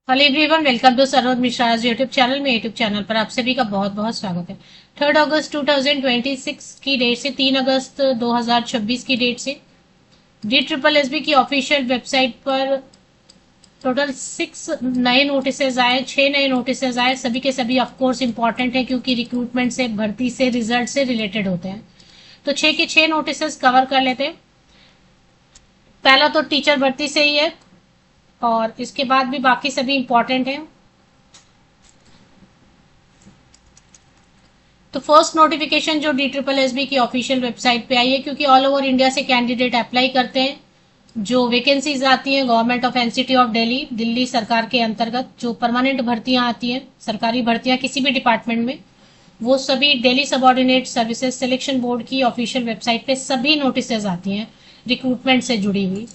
Hello everyone, welcome to Saroj Mishra YouTube channel में। YouTube channel पर आप सभी का बहुत बहुत स्वागत है। 3 अगस्त 2026 की डेट से 3 अगस्त 2026 की डेट से डी ट्रिपल एस बी की ऑफिशियल वेबसाइट पर टोटल 6 नए नोटिसेज आए, 6 नए नोटिसेज आए। सभी के सभी ऑफकोर्स इंपॉर्टेंट है क्योंकि रिक्रूटमेंट से, भर्ती से, रिजल्ट से रिलेटेड होते हैं। तो 6 के 6 नोटिसेज कवर कर लेते हैं। पहला तो टीचर भर्ती से ही है और इसके बाद भी बाकी सभी इंपॉर्टेंट हैं। तो फर्स्ट नोटिफिकेशन जो डी ट्रिपल एस बी की ऑफिशियल वेबसाइट पे आई है, क्योंकि ऑल ओवर इंडिया से कैंडिडेट अप्लाई करते हैं। जो वैकेंसीज आती हैं government of NCT of Delhi, Delhi सरकार के अंतर्गत जो परमानेंट भर्तियां आती हैं, सरकारी भर्तियां किसी भी डिपार्टमेंट में, वो सभी Delhi subordinate services selection board की ऑफिशियल वेबसाइट पे सभी नोटिसेज आती हैं रिक्रूटमेंट से जुड़ी हुई।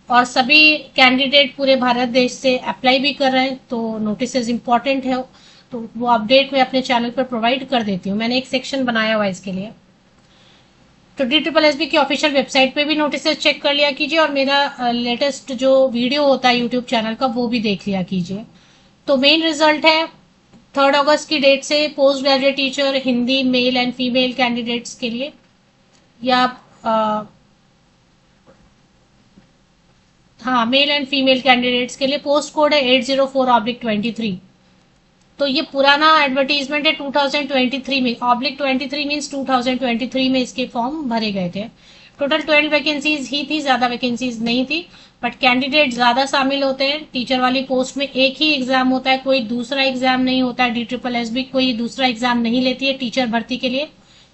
और सभी कैंडिडेट पूरे भारत देश से अप्लाई भी कर रहे हैं, तो नोटिसेज इंपॉर्टेंट है। तो वो अपडेट मैं अपने चैनल पर प्रोवाइड कर देती हूँ। मैंने एक सेक्शन बनाया हुआ है इसके लिए। तो डी ट्रिपल एस बी की ऑफिशियल वेबसाइट पे भी नोटिसेज चेक कर लिया कीजिए और मेरा लेटेस्ट जो वीडियो होता है यूट्यूब चैनल का वो भी देख लिया कीजिए। तो मेन रिजल्ट है 3 अगस्त की डेट से post graduate teacher Hindi male and female candidates के लिए, या हाँ, मेल एंड फीमेल कैंडिडेट्स के लिए पोस्ट कोड है 804/23। तो ये पुराना एडवर्टीजमेंट है 2023 में। -23 मीन्स 2023 में इसके फॉर्म भरे गए थे। टोटल 12 वैकेंसीज ही थी, ज्यादा वैकेंसीज नहीं थी, बट कैंडिडेट ज्यादा शामिल होते हैं। टीचर वाली पोस्ट में एक ही एग्जाम होता है, कोई दूसरा एग्जाम नहीं होता है। डी ट्रिपल एस बी कोई दूसरा एग्जाम नहीं लेती है टीचर भर्ती के लिए,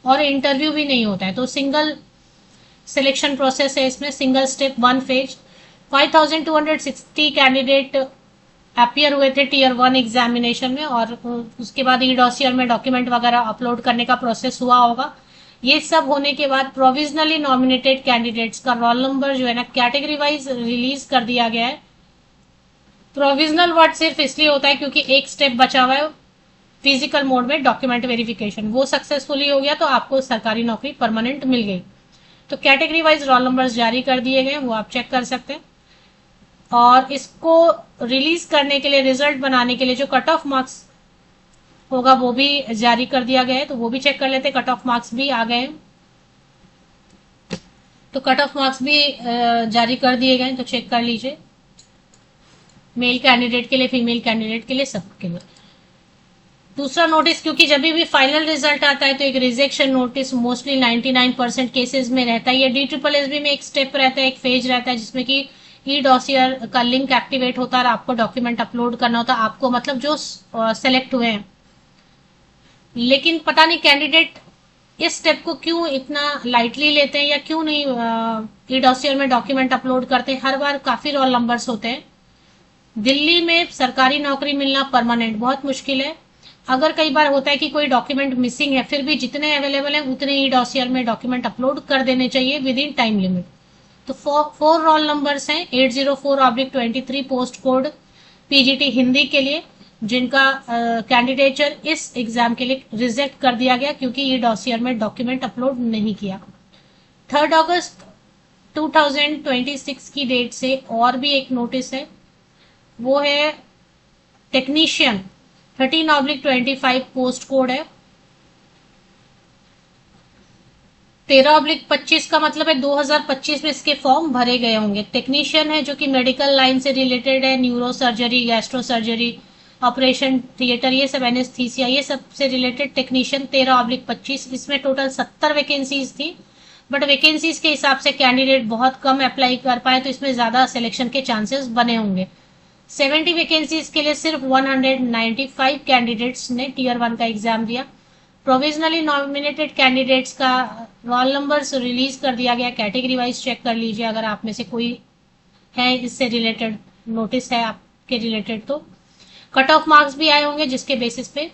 और इंटरव्यू भी नहीं होता है। तो सिंगल सिलेक्शन प्रोसेस है इसमें, single step, one phase. 5260 candidate appear हुए थे टीयर 1 एग्जामिनेशन में, और उसके बाद ई डॉसियर में डॉक्यूमेंट वगैरह अपलोड करने का प्रोसेस हुआ होगा। ये सब होने के बाद प्रोविजनली नॉमिनेटेड कैंडिडेट्स का रोल नंबर जो है ना, कैटेगरी वाइज रिलीज कर दिया गया है। प्रोविजनल वर्ड सिर्फ इसलिए होता है क्योंकि एक स्टेप बचा हुआ है फिजिकल मोड में, डॉक्यूमेंट वेरिफिकेशन। वो सक्सेसफुली हो गया तो आपको सरकारी नौकरी परमानेंट मिल गई। तो कैटेगरी वाइज रोल नंबर्स जारी कर दिए गए, वो आप चेक कर सकते हैं। और इसको रिलीज करने के लिए, रिजल्ट बनाने के लिए जो कट ऑफ मार्क्स होगा वो भी जारी कर दिया गया है, तो वो भी चेक कर लेते हैं। कट ऑफ मार्क्स भी आ गए हैं, तो कट ऑफ मार्क्स भी जारी कर दिए गए, तो चेक कर लीजिए। मेल कैंडिडेट के लिए, फीमेल कैंडिडेट के लिए, सबके लिए। दूसरा नोटिस, क्योंकि जब भी फाइनल रिजल्ट आता है तो एक रिजेक्शन नोटिस मोस्टली 99% केसेस में रहता है। डी ट्रिपल एस बी में एक स्टेप रहता है, एक फेज रहता है, जिसमें कि ई डॉसियर का लिंक एक्टिवेट होता है और आपको डॉक्यूमेंट अपलोड करना होता है, आपको मतलब जो सेलेक्ट हुए हैं। लेकिन पता नहीं कैंडिडेट इस स्टेप को क्यों इतना लाइटली लेते हैं, या क्यों नहीं ई डॉसियर में डॉक्यूमेंट अपलोड करते हैं। हर बार काफी रोल नंबर्स होते हैं। दिल्ली में सरकारी नौकरी मिलना परमानेंट बहुत मुश्किल है। अगर कई बार होता है कि कोई डॉक्यूमेंट मिसिंग है, फिर भी जितने अवेलेबल है उतने ही डॉसियर में डॉक्यूमेंट अपलोड कर देने चाहिए विद इन टाइम लिमिट। तो 4 रोल नंबर्स हैं 804/23 पोस्ट कोड पीजीटी हिंदी के लिए, जिनका कैंडिडेचर इस एग्जाम के लिए रिजेक्ट कर दिया गया क्योंकि ये डॉसियर में डॉक्यूमेंट अपलोड नहीं किया। 3 अगस्त 2026 की डेट से और भी एक नोटिस है, वो है टेक्नीशियन 13/25 पोस्ट कोड है। 13/25 का मतलब है 2025 में इसके फॉर्म भरे गए होंगे। टेक्नीशियन है जो कि मेडिकल लाइन से रिलेटेड है, neuro surgery, gastro surgery, operation theatre, ये सब, एनेस्थीसिया, ये सब से रिलेटेड टेक्नीशियन 13/25। इसमें टोटल 70 वैकेंसीज थी, बट वैकेंसीज के हिसाब से कैंडिडेट बहुत कम अप्लाई कर पाए, तो इसमें ज्यादा सिलेक्शन के चांसेस बने होंगे। 70 वैकेंसीज के लिए सिर्फ 195 कैंडिडेट्स ने टीयर 1 का एग्जाम दिया। प्रोविजनली नॉमिनेटेड कैंडिडेट्स का रोल नंबर रिलीज कर दिया गया। कैटेगरी वाइज चेक कर लीजिए, अगर आप में से कोई है इससे रिलेटेड, नोटिस है आपके रिलेटेड, तो कट ऑफ मार्क्स भी आए होंगे जिसके बेसिस पे।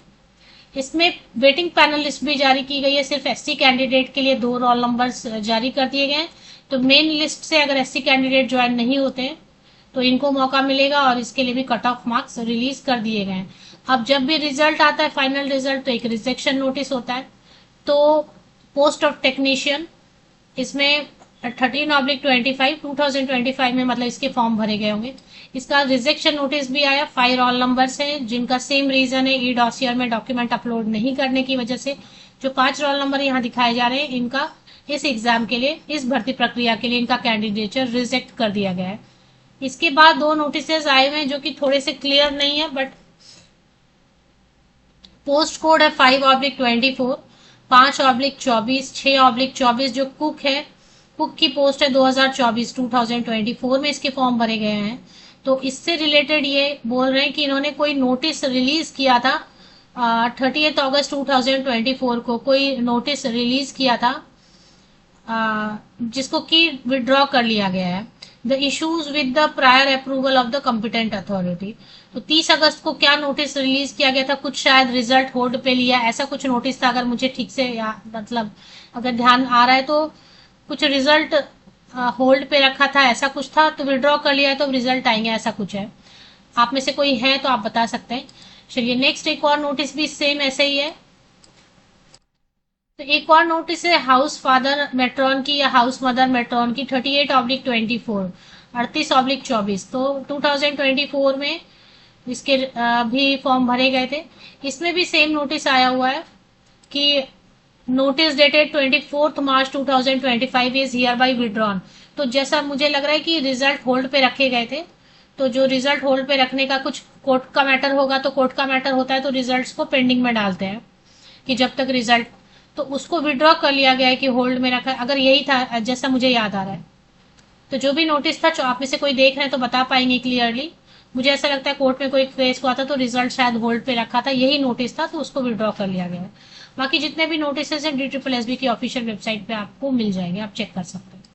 इसमें वेटिंग पैनल लिस्ट भी जारी की गई है। सिर्फ एससी कैंडिडेट के लिए 2 रोल नंबर्स जारी कर दिए गए। तो मेन लिस्ट से अगर एससी कैंडिडेट ज्वाइन नहीं होते हैं तो इनको मौका मिलेगा, और इसके लिए भी कट ऑफ मार्क्स रिलीज कर दिए गए हैं। अब जब भी रिजल्ट आता है, फाइनल रिजल्ट, तो एक रिजेक्शन नोटिस होता है। तो पोस्ट ऑफ टेक्नीशियन, इसमें 13/25 2025 में मतलब इसके फॉर्म भरे गए होंगे। इसका रिजेक्शन नोटिस भी आया। 5 रोल नंबर्स हैं जिनका सेम रीजन है ई डॉसियर में डॉक्यूमेंट अपलोड नहीं करने की वजह से। जो 5 रोल नंबर यहाँ दिखाए जा रहे हैं इनका इस एग्जाम के लिए, इस भर्ती प्रक्रिया के लिए इनका कैंडिडेचर रिजेक्ट कर दिया गया है। इसके बाद 2 नोटिस आए हुए हैं जो कि थोड़े से क्लियर नहीं है, बट पोस्ट कोड है 5/24, 5/24, 6/24 जो कुक है, कुक की पोस्ट है 2024 में इसके फॉर्म भरे गए हैं। तो इससे रिलेटेड ये बोल रहे हैं कि इन्होंने कोई नोटिस रिलीज किया था 30 अगस्त 2024 को, कोई नोटिस रिलीज किया था जिसको कि विड्रॉ कर लिया गया है। The issues with the prior approval of the competent authority. तो 30 अगस्त को क्या नोटिस रिलीज किया गया था, कुछ शायद रिजल्ट होल्ड पे लिया, ऐसा कुछ नोटिस था, अगर मुझे ठीक से मतलब अगर ध्यान आ रहा है तो कुछ रिजल्ट होल्ड पे रखा था, ऐसा कुछ था, तो विड्रॉ कर लिया है तो रिजल्ट आएंगे, ऐसा कुछ है। आप में से कोई है तो आप बता सकते हैं। चलिए नेक्स्ट एक और नोटिस भी सेम ऐसे ही है। तो एक और नोटिस है हाउस फादर मेट्रॉन की या हाउस मदर मेट्रॉन की 38/24, 38/24। तो 2024 में इसके भी फॉर्म भरे गए थे। इसमें भी सेम नोटिस आया हुआ है कि notice dated 24 March 2025 is here by withdrawn. तो जैसा मुझे लग रहा है कि रिजल्ट होल्ड पे रखे गए थे, तो जो रिजल्ट होल्ड पे रखने का कुछ कोर्ट का मैटर होगा, तो कोर्ट का मैटर होता है तो रिजल्ट्स को पेंडिंग में डालते हैं कि जब तक रिजल्ट, तो उसको विड्रॉ कर लिया गया है कि होल्ड में रखा है, अगर यही था जैसा मुझे याद आ रहा है। तो जो भी नोटिस था, आप में से कोई देख रहे हैं तो बता पाएंगे क्लियरली। मुझे ऐसा लगता है कोर्ट में कोई केस हुआ था तो रिजल्ट शायद होल्ड पे रखा था, यही नोटिस था तो उसको विड्रॉ कर लिया गया है। बाकी जितने भी नोटिस हैं DSSB की ऑफिशियल वेबसाइट पे आपको मिल जाएंगे, आप चेक कर सकते हैं।